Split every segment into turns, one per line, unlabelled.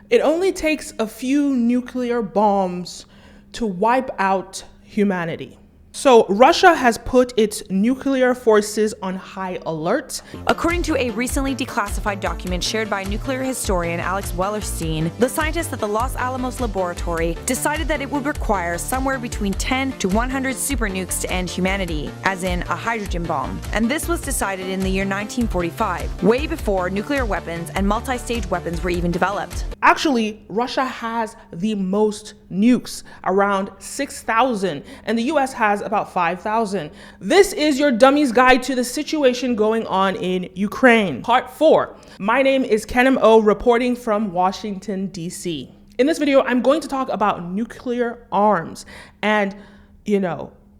It only takes a few nuclear bombs to wipe out humanity. So Russia has put its nuclear forces on high alert.
According to a recently declassified document shared by nuclear historian Alex Wellerstein, the scientists at the Los Alamos laboratory decided that it would require somewhere between 10 to 100 super nukes to end humanity, as in a hydrogen bomb. And this was decided in the year 1945, way before nuclear weapons and multi-stage weapons were even developed.
Actually, Russia has the most nukes, around 6,000, and the US has about 5,000. This is your dummy's guide to the situation going on in Ukraine. Part 4. My name is Kenim O, reporting from Washington, D.C. In this video, I'm going to talk about nuclear arms and,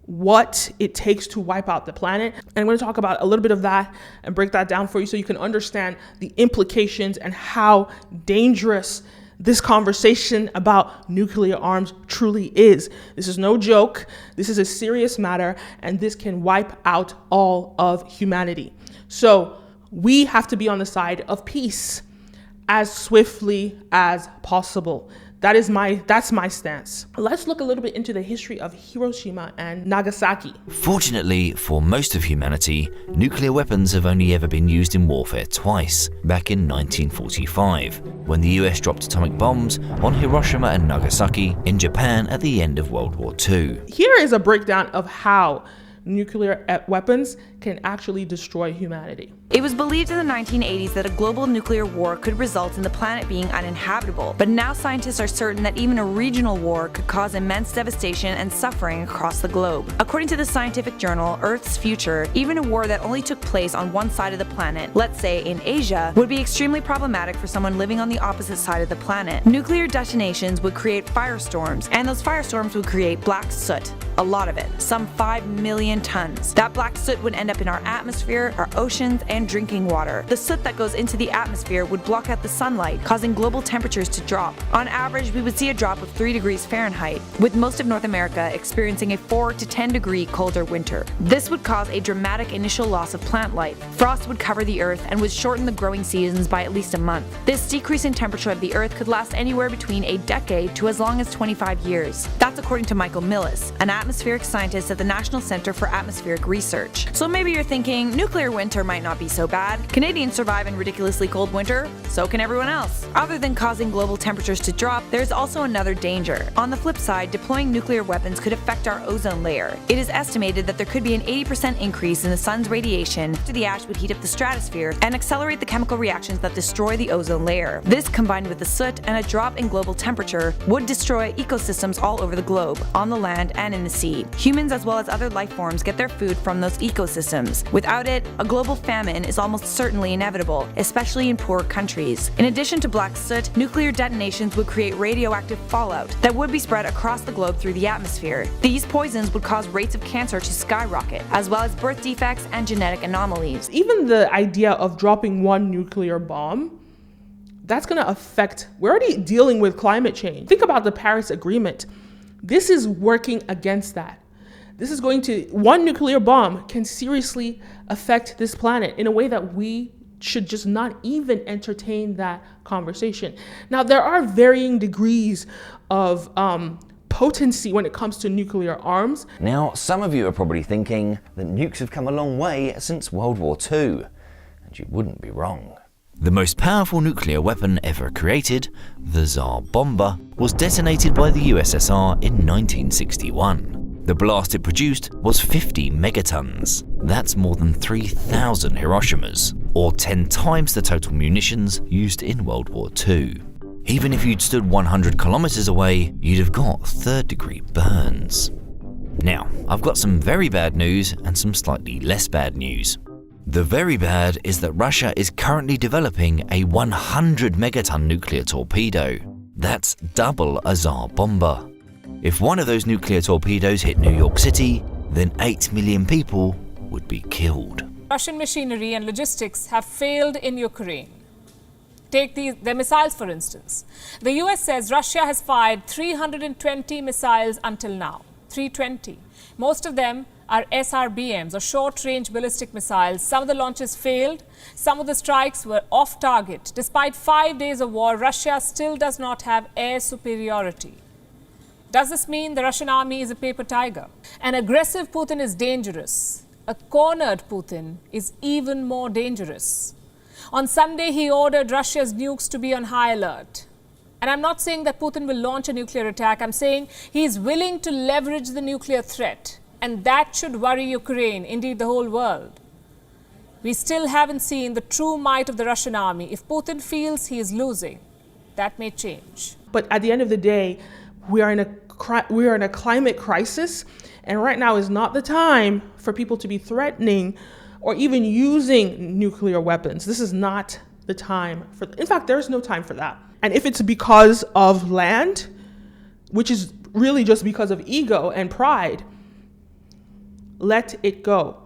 what it takes to wipe out the planet. And I'm going to talk about a little bit of that and break that down for you so you can understand the implications and how dangerous this conversation about nuclear arms truly is. This is no joke. This is a serious matter, and this can wipe out all of humanity. So we have to be on the side of peace as swiftly as possible. That's my stance. Let's look a little bit into the history of Hiroshima and Nagasaki.
Fortunately for most of humanity, nuclear weapons have only ever been used in warfare twice, back in 1945, when the US dropped atomic bombs on Hiroshima and Nagasaki in Japan at the end of World War II.
Here is a breakdown of how nuclear weapons can actually destroy humanity.
It was believed in the 1980s that a global nuclear war could result in the planet being uninhabitable, but now scientists are certain that even a regional war could cause immense devastation and suffering across the globe. According to the scientific journal Earth's Future, even a war that only took place on one side of the planet, let's say in Asia, would be extremely problematic for someone living on the opposite side of the planet. Nuclear detonations would create firestorms, and those firestorms would create black soot. A lot of it, some 5 million tons. That black soot would end up in our atmosphere, our oceans, and drinking water. The soot that goes into the atmosphere would block out the sunlight, causing global temperatures to drop. On average, we would see a drop of 3 degrees Fahrenheit, with most of North America experiencing a 4 to 10 degree colder winter. This would cause a dramatic initial loss of plant life. Frost would cover the earth and would shorten the growing seasons by at least a month. This decrease in temperature of the earth could last anywhere between a decade to as long as 25 years. That's according to Michael Millis, an atmospheric scientist at the National Center for Atmospheric Research. So maybe you're thinking, nuclear winter might not be so bad. Canadians survive in ridiculously cold winter, so can everyone else. Other than causing global temperatures to drop, there's also another danger. On the flip side, deploying nuclear weapons could affect our ozone layer. It is estimated that there could be an 80% increase in the sun's radiation after the ash would heat up the stratosphere and accelerate the chemical reactions that destroy the ozone layer. This, combined with the soot and a drop in global temperature, would destroy ecosystems all over the globe, on the land and in the sea. Humans, as well as other life forms, get their food from those ecosystems. Without it, a global famine is almost certainly inevitable, especially in poor countries. In addition to black soot, nuclear detonations would create radioactive fallout that would be spread across the globe through the atmosphere. These poisons would cause rates of cancer to skyrocket, as well as birth defects and genetic anomalies.
Even the idea of dropping one nuclear bomb, that's going to affect, we're already dealing with climate change. Think about the Paris Agreement. This is working against that. This is one nuclear bomb can seriously affect this planet in a way that we should just not even entertain that conversation. Now, there are varying degrees of potency when it comes to nuclear arms.
Now, some of you are probably thinking that nukes have come a long way since World War II, and you wouldn't be wrong. The most powerful nuclear weapon ever created, the Tsar Bomba, was detonated by the USSR in 1961. The blast it produced was 50 megatons. That's more than 3,000 Hiroshimas, or 10 times the total munitions used in World War II. Even if you'd stood 100 kilometers away, you'd have got third-degree burns. Now, I've got some very bad news and some slightly less bad news. The very bad is that Russia is currently developing a 100 megaton nuclear torpedo. That's double a Tsar Bomba. If one of those nuclear torpedoes hit New York City, then 8 million people would be killed.
Russian machinery and logistics have failed in Ukraine. Take their missiles, for instance. The US says Russia has fired 320 missiles until now. 320. Most of them are SRBMs, or short-range ballistic missiles. Some of the launches failed. Some of the strikes were off target. Despite 5 days of war, Russia still does not have air superiority. Does this mean the Russian army is a paper tiger? An aggressive Putin is dangerous. A cornered Putin is even more dangerous. On Sunday, he ordered Russia's nukes to be on high alert. And I'm not saying that Putin will launch a nuclear attack. I'm saying he is willing to leverage the nuclear threat. And that should worry Ukraine, indeed the whole world. We still haven't seen the true might of the Russian army. If Putin feels he is losing, that may change.
But at the end of the day, we are in a climate crisis, and right now is not the time for people to be threatening or even using nuclear weapons. This is not the time for. In fact, there's no time for that. And if it's because of land, which is really just because of ego and pride, let it go.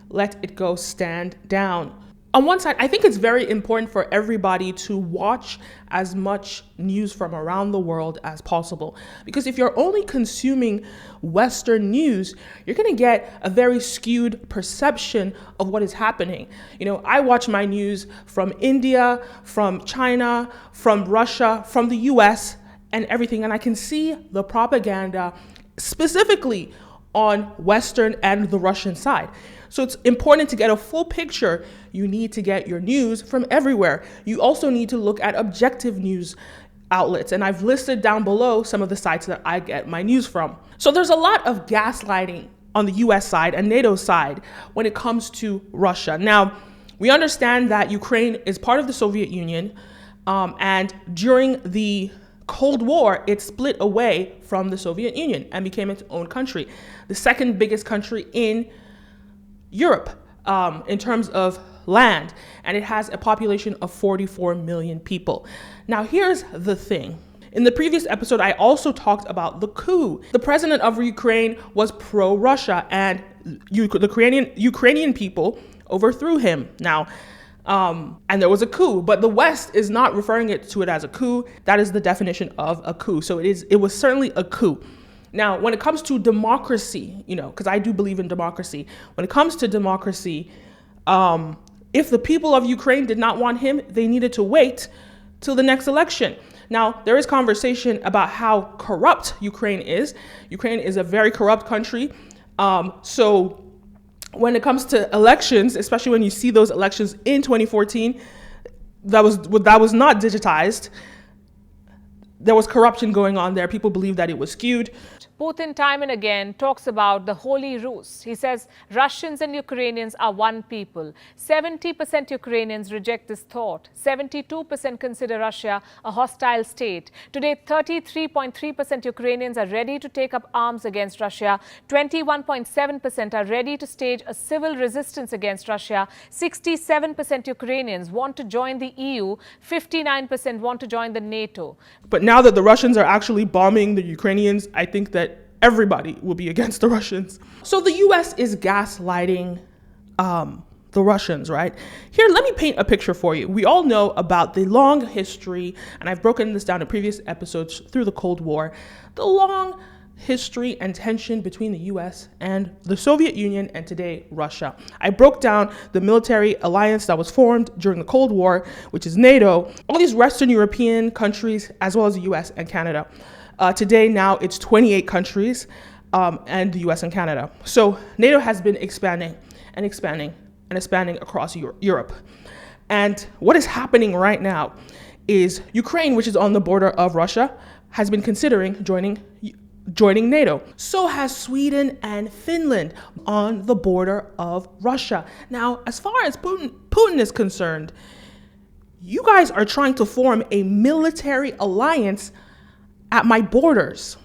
Let it go. Stand down. On one side, I think it's very important for everybody to watch as much news from around the world as possible. Because if you're only consuming Western news, you're going to get a very skewed perception of what is happening. You know, I watch my news from India, from China, from Russia, from the US, and everything. And I can see the propaganda specifically on Western and the Russian side. So it's important to get a full picture. You need to get your news from everywhere. You also need to look at objective news outlets. And I've listed down below some of the sites that I get my news from. So there's a lot of gaslighting on the US side and NATO side when it comes to Russia. Now, we understand that Ukraine is part of the Soviet Union, and during the Cold War, it split away from the Soviet Union and became its own country, the second biggest country in Europe in terms of land, and it has a population of 44 million people. Now, here's the thing. In the previous episode, I also talked about the coup. The president of Ukraine was pro-Russia, and the Ukrainian people overthrew him. Now, and there was a coup, but the West is not referring to it as a coup. That is the definition of a coup. So it was certainly a coup. Now, when it comes to democracy, because I do believe in democracy, when it comes to democracy, if the people of Ukraine did not want him, they needed to wait till the next election. Now, there is conversation about how corrupt Ukraine is. Ukraine is a very corrupt country. So when it comes to elections, especially when you see those elections in 2014, that was not digitized. There was corruption going on there. People believe that it was skewed.
Putin time and again talks about the holy ruse. He says Russians and Ukrainians are one people. 70% Ukrainians reject this thought. 72% consider Russia a hostile state. Today, 33.3% Ukrainians are ready to take up arms against Russia. 21.7% are ready to stage a civil resistance against Russia. 67% Ukrainians want to join the EU. 59% want to join the Nato.
But now that the Russians are actually bombing the Ukrainians, I think that everybody will be against the Russians. So the US is gaslighting the Russians, right? Here, let me paint a picture for you. We all know about the long history, and I've broken this down in previous episodes through the Cold War, the long history and tension between the US and the Soviet Union and today Russia. I broke down the military alliance that was formed during the Cold War, which is NATO, all these Western European countries, as well as the US and Canada. Today, now it's 28 countries and the US and Canada. So NATO has been expanding and expanding and expanding across Europe. And what is happening right now is Ukraine, which is on the border of Russia, has been considering joining NATO. So has Sweden and Finland on the border of Russia. Now, as far as Putin is concerned, you guys are trying to form a military alliance at my borders.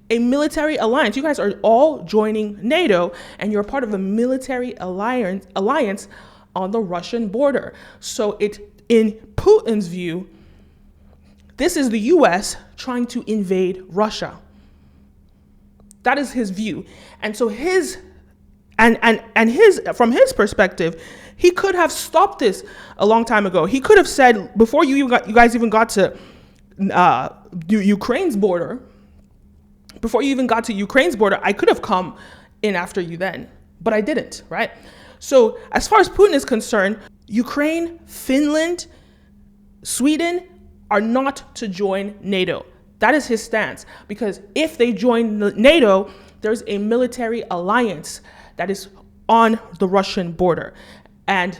A military alliance. You guys are all joining NATO, and you're part of a military alliance on the Russian border. So in Putin's view, this is the US trying to invade Russia. That is his view. And so from his perspective, he could have stopped this a long time ago. He could have said, before you guys even got to Ukraine's border, Before you even got to Ukraine's border, I could have come in after you then, but I didn't, right? So as far as Putin is concerned, Ukraine, Finland, Sweden are not to join NATO. That is his stance, because if they join NATO, there's a military alliance that is on the Russian border. And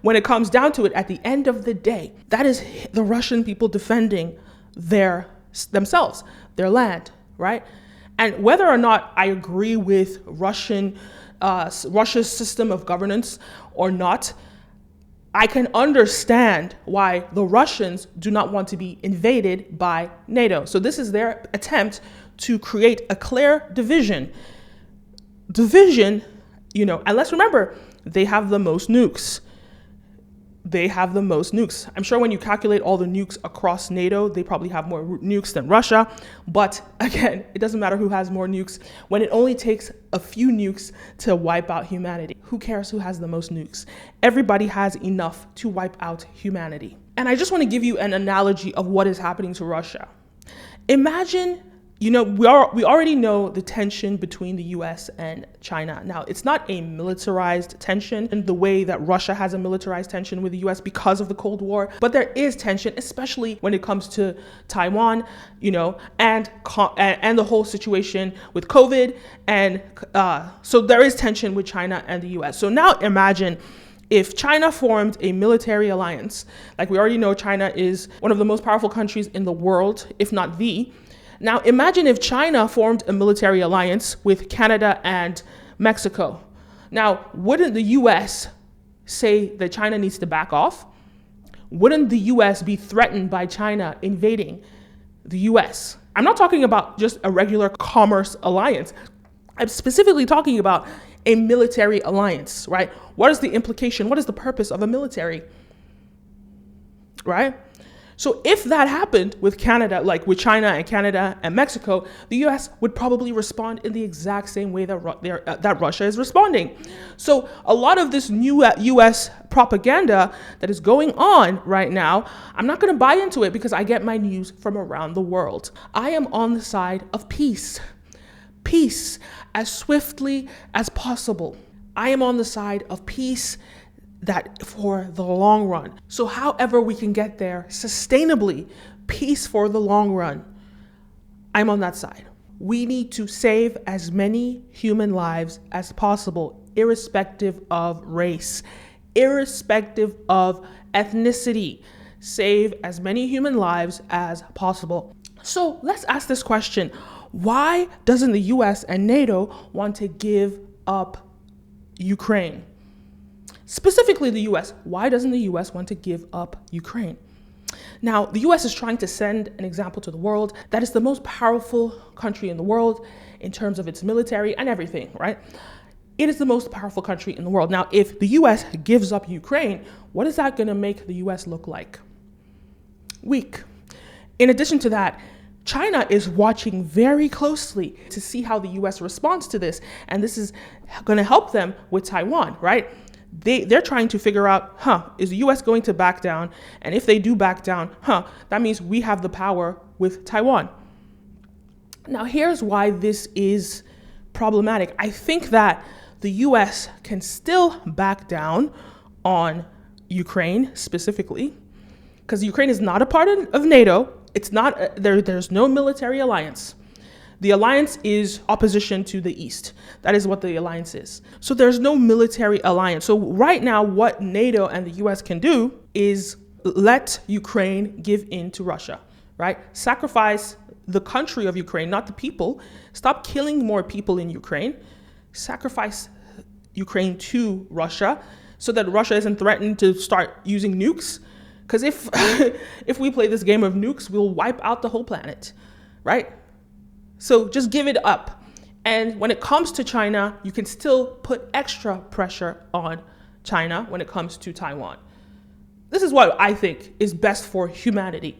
when it comes down to it, at the end of the day, that is the Russian people defending themselves, their land, right? And whether or not I agree with Russia's system of governance or not, I can understand why the Russians do not want to be invaded by NATO. So this is their attempt to create a clear division, and let's remember, they have the most nukes. I'm sure when you calculate all the nukes across NATO, they probably have more nukes than Russia. But again, it doesn't matter who has more nukes when it only takes a few nukes to wipe out humanity. Who cares who has the most nukes? Everybody has enough to wipe out humanity. And I just want to give you an analogy of what is happening to Russia. Imagine, we already know the tension between the US and China. Now, it's not a militarized tension in the way that Russia has a militarized tension with the US because of the Cold War, but there is tension, especially when it comes to Taiwan, and the whole situation with COVID. And so there is tension with China and the US. So now imagine if China formed a military alliance. Like we already know, China is one of the most powerful countries in the world, if not the. Now, imagine if China formed a military alliance with Canada and Mexico. Now, wouldn't the US say that China needs to back off? Wouldn't the US be threatened by China invading the US? I'm not talking about just a regular commerce alliance. I'm specifically talking about a military alliance, right? What is the implication? What is the purpose of a military, right? So if that happened with Canada, like with China and Canada and Mexico, the US would probably respond in the exact same way that Russia is responding. So a lot of this new US propaganda that is going on right now, I'm not going to buy into it because I get my news from around the world. I am on the side of peace. Peace as swiftly as possible. I am on the side of peace that for the long run. So however we can get there sustainably, peace for the long run, I'm on that side. We need to save as many human lives as possible, irrespective of race, irrespective of ethnicity. Save as many human lives as possible. So let's ask this question. Why doesn't the US and NATO want to give up Ukraine? Specifically the US. Why doesn't the US want to give up Ukraine? Now, the US is trying to send an example to the world that is the most powerful country in the world in terms of its military and everything, right? It is the most powerful country in the world. Now, if the US gives up Ukraine, what is that going to make the US look like? Weak. In addition to that, China is watching very closely to see how the US responds to this. And this is going to help them with Taiwan, right? They're trying to figure out, is the US going to back down? And if they do back down, that means we have the power with Taiwan. Now, here's why this is problematic. I think that the US can still back down on Ukraine specifically, because Ukraine is not a part of NATO. It's not, there's no military alliance. The alliance is opposition to the East. That is what the alliance is. So there's no military alliance. So right now, what NATO and the US can do is let Ukraine give in to Russia, right? Sacrifice the country of Ukraine, not the people. Stop killing more people in Ukraine. Sacrifice Ukraine to Russia so that Russia isn't threatened to start using nukes. Because if we play this game of nukes, we'll wipe out the whole planet, right? So just give it up. And when it comes to China, you can still put extra pressure on China when it comes to Taiwan. This is what I think is best for humanity.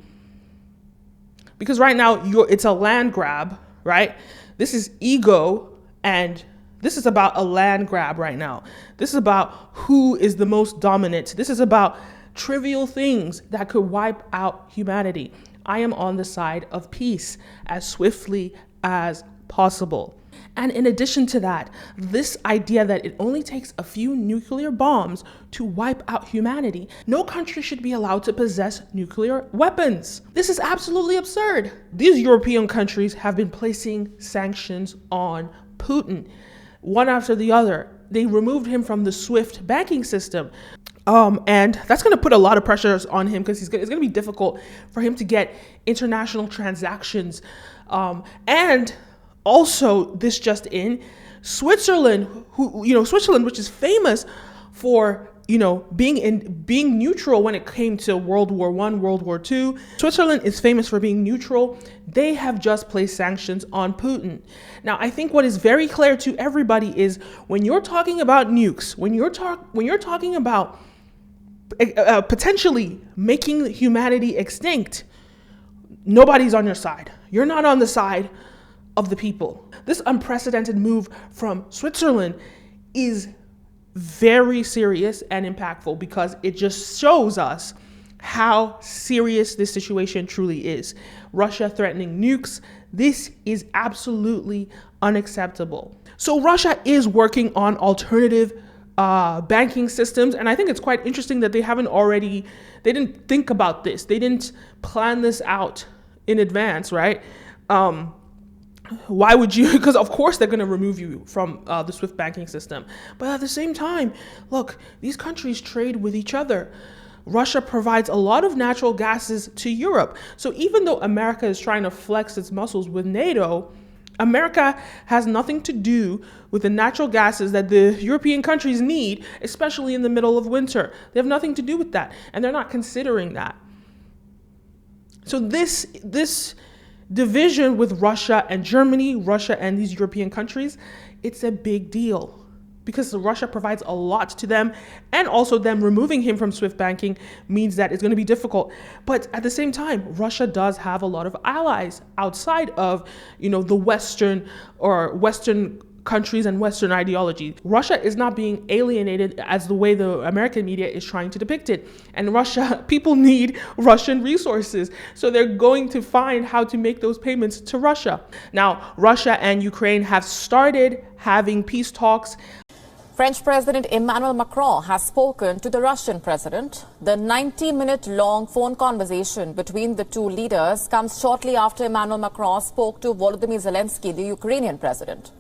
Because right now, it's a land grab, right? This is ego, and this is about a land grab right now. This is about who is the most dominant. This is about trivial things that could wipe out humanity. I am on the side of peace as swiftly as possible. And in addition to that, this idea that it only takes a few nuclear bombs to wipe out humanity, no country should be allowed to possess nuclear weapons. This is absolutely absurd. These European countries have been placing sanctions on Putin, one after the other. They removed him from the SWIFT banking system. And that's going to put a lot of pressures on him because it's going to be difficult for him to get international transactions. And also, this just in, Switzerland, Switzerland, which is famous for, being neutral when it came to World War I, World War II. Switzerland is famous for being neutral. They have just placed sanctions on Putin. Now, I think what is very clear to everybody is when you're talking about nukes, when you're talking about potentially making humanity extinct, nobody's on your side. You're not on the side of the people. This unprecedented move from Switzerland is very serious and impactful because it just shows us how serious this situation truly is. Russia threatening nukes, this is absolutely unacceptable. So Russia is working on alternative banking systems, and I think it's quite interesting that they didn't think about this. They didn't plan this out in advance, right? Why would you? Because of course they're going to remove you from the SWIFT banking system. But at the same time, look, these countries trade with each other. Russia provides a lot of natural gases to Europe. So even though America is trying to flex its muscles with NATO, America has nothing to do with the natural gases that the European countries need, especially in the middle of winter. They have nothing to do with that, and they're not considering that. So this division with Russia and Germany, Russia and these European countries, it's a big deal because Russia provides a lot to them, and also them removing him from SWIFT banking means that it's going to be difficult. But at the same time, Russia does have a lot of allies outside of, the Western countries and Western ideology. Russia is not being alienated as the way the American media is trying to depict it. And people need Russian resources. So they're going to find how to make those payments to Russia. Now, Russia and Ukraine have started having peace talks.
French President Emmanuel Macron has spoken to the Russian president. The 90-minute-long phone conversation between the two leaders comes shortly after Emmanuel Macron spoke to Volodymyr Zelensky, the Ukrainian president.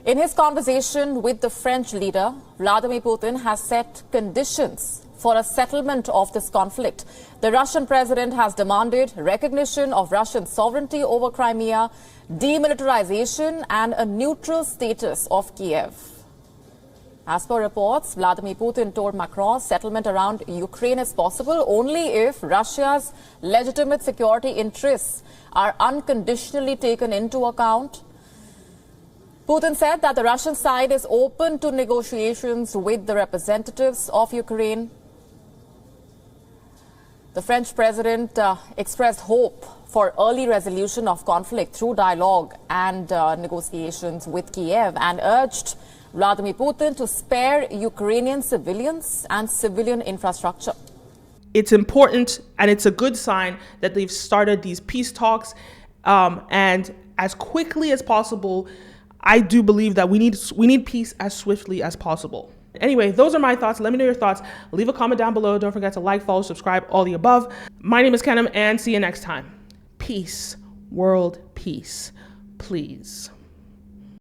In his conversation with the French leader, Vladimir Putin has set conditions for a settlement of this conflict. The Russian president has demanded recognition of Russian sovereignty over Crimea, demilitarization, and a neutral status of Kiev. As per reports, Vladimir Putin told Macron settlement around Ukraine is possible only if Russia's legitimate security interests are unconditionally taken into account. Putin said that the Russian side is open to negotiations with the representatives of Ukraine. The French president expressed hope for early resolution of conflict through dialogue and negotiations with Kiev, and urged Vladimir Putin to spare Ukrainian civilians and civilian infrastructure.
It's important and it's a good sign that they've started these peace talks, and as quickly as possible. I do believe that we need peace as swiftly as possible. Anyway, those are my thoughts. Let me know your thoughts. Leave a comment down below. Don't forget to like, follow, subscribe, all the above. My name is Kenim, and see you next time. Peace. World peace. Please.